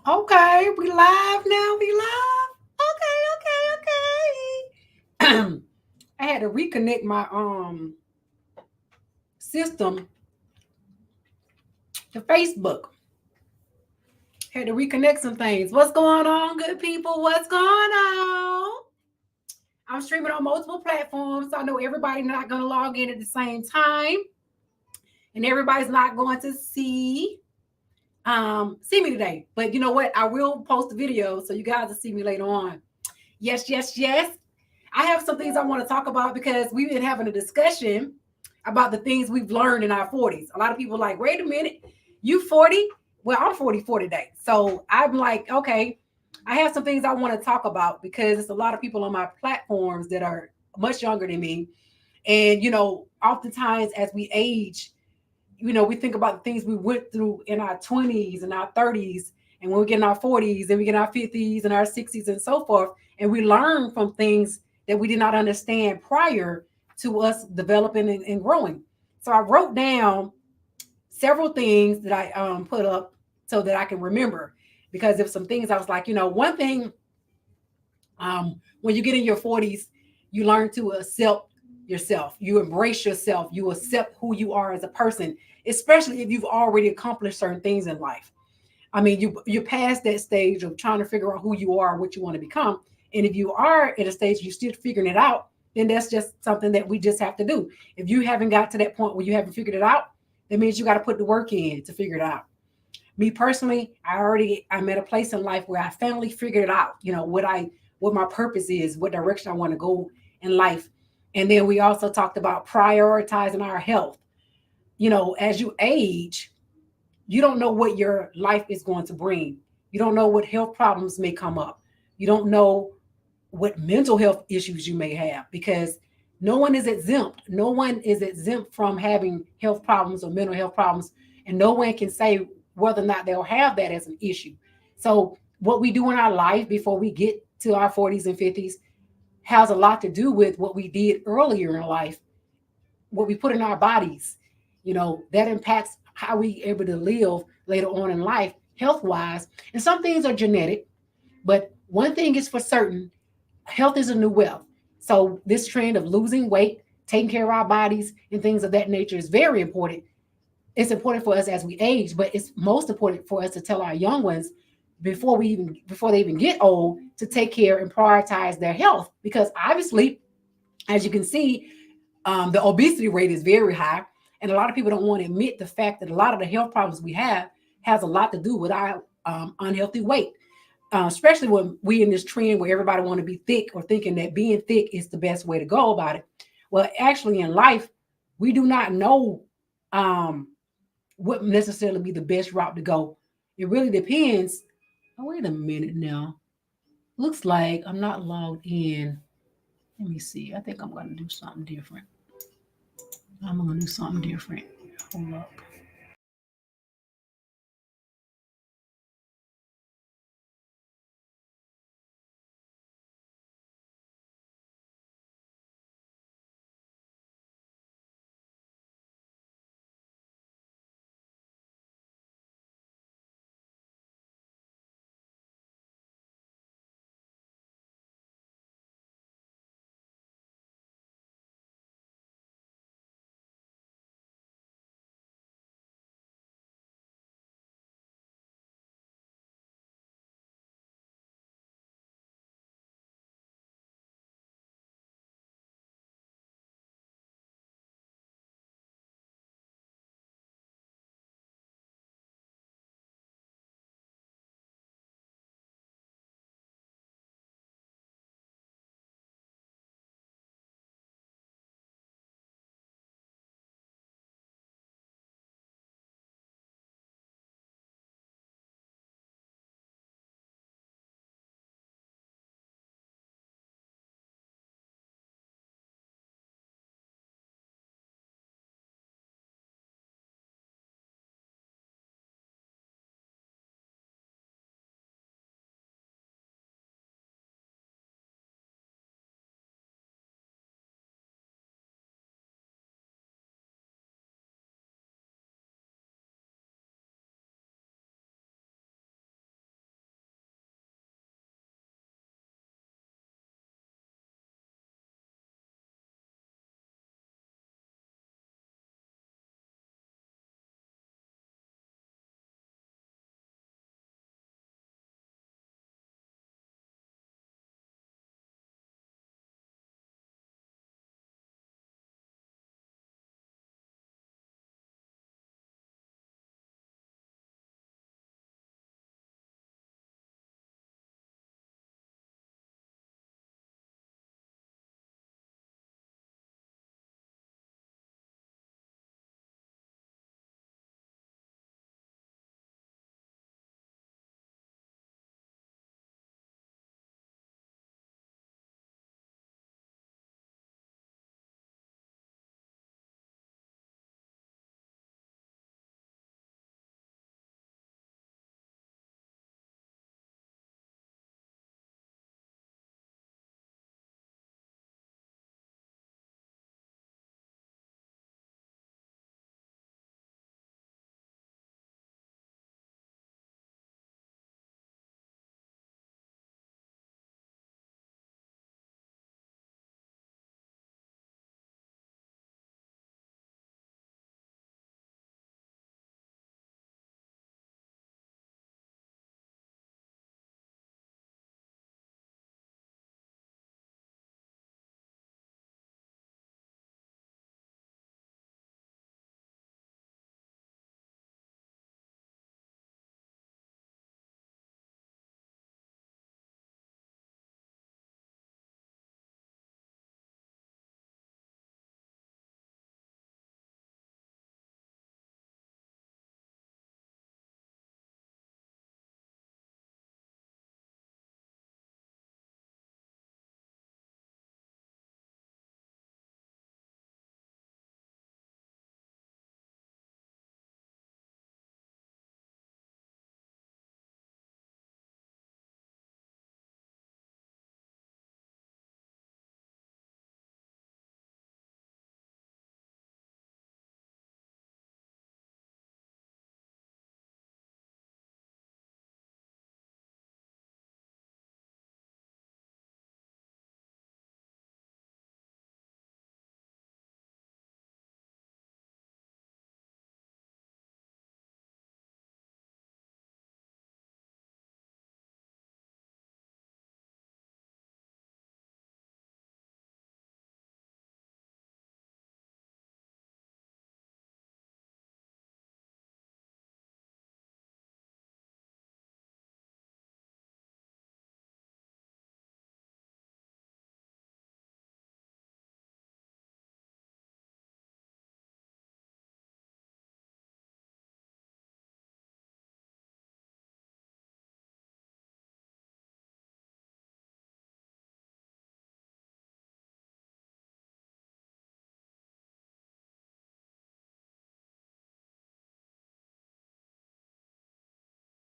Okay, we live now. We live. Okay, okay, okay. I had to reconnect my system to Facebook. Had to reconnect some things. What's going on, good people? What's going on? I'm streaming on multiple platforms, so I know everybody's not going to log in at the same time, and everybody's not going to see me today. But you know what? I will post a video so you guys will see me later on. Yes, yes, yes. I have some things I want to talk about because we've been having a discussion about the things we've learned in our 40s. A lot of people are like, wait a minute, you 40? Well, I'm 44 today. So I'm like, okay, I have some things I want to talk about because it's a lot of people on my platforms that are much younger than me. And, oftentimes as we age, we think about the things we went through in our 20s and our 30s. And when we get in our 40s and we get in our 50s and our 60s and so forth, and we learn from things that we did not understand prior to us developing and growing. So I wrote down several things that I put up so that I can remember because there's some things I was like, one thing when you get in your 40s, you learn to accept yourself. You embrace yourself. You accept who you are as a person, especially if you've already accomplished certain things in life. I mean, you're past that stage of trying to figure out who you are, what you want to become. And if you are at a stage you're still figuring it out, then that's just something that we just have to do. If you haven't got to that point where you haven't figured it out, that means you got to put the work in to figure it out. Me personally, I'm at a place in life where I finally figured it out, what my purpose is, what direction I want to go in life. And then we also talked about prioritizing our health. As you age, you don't know what your life is going to bring. You don't know what health problems may come up. You don't know what mental health issues you may have because no one is exempt. No one is exempt from having health problems or mental health problems, and no one can say whether or not they'll have that as an issue. So, what we do in our life before we get to our 40s and 50s has a lot to do with what we did earlier in life, what we put in our bodies. That impacts how we able to live later on in life, health wise. And some things are genetic, but one thing is for certain: health is a new wealth. So this trend of losing weight, taking care of our bodies, and things of that nature is very important. It's important for us as we age, but it's most important for us to tell our young ones before they even get old to take care and prioritize their health because obviously, as you can see, the obesity rate is very high, and a lot of people don't want to admit the fact that a lot of the health problems we have has a lot to do with our unhealthy weight. Especially when we in this trend where everybody want to be thick or thinking that being thick is the best way to go about it. Well, actually, in life, we do not know what necessarily be the best route to go. It really depends. Oh, wait a minute now. Looks like I'm not logged in. Let me see. I think I'm going to do something different. I'm going to do something different. Hold up.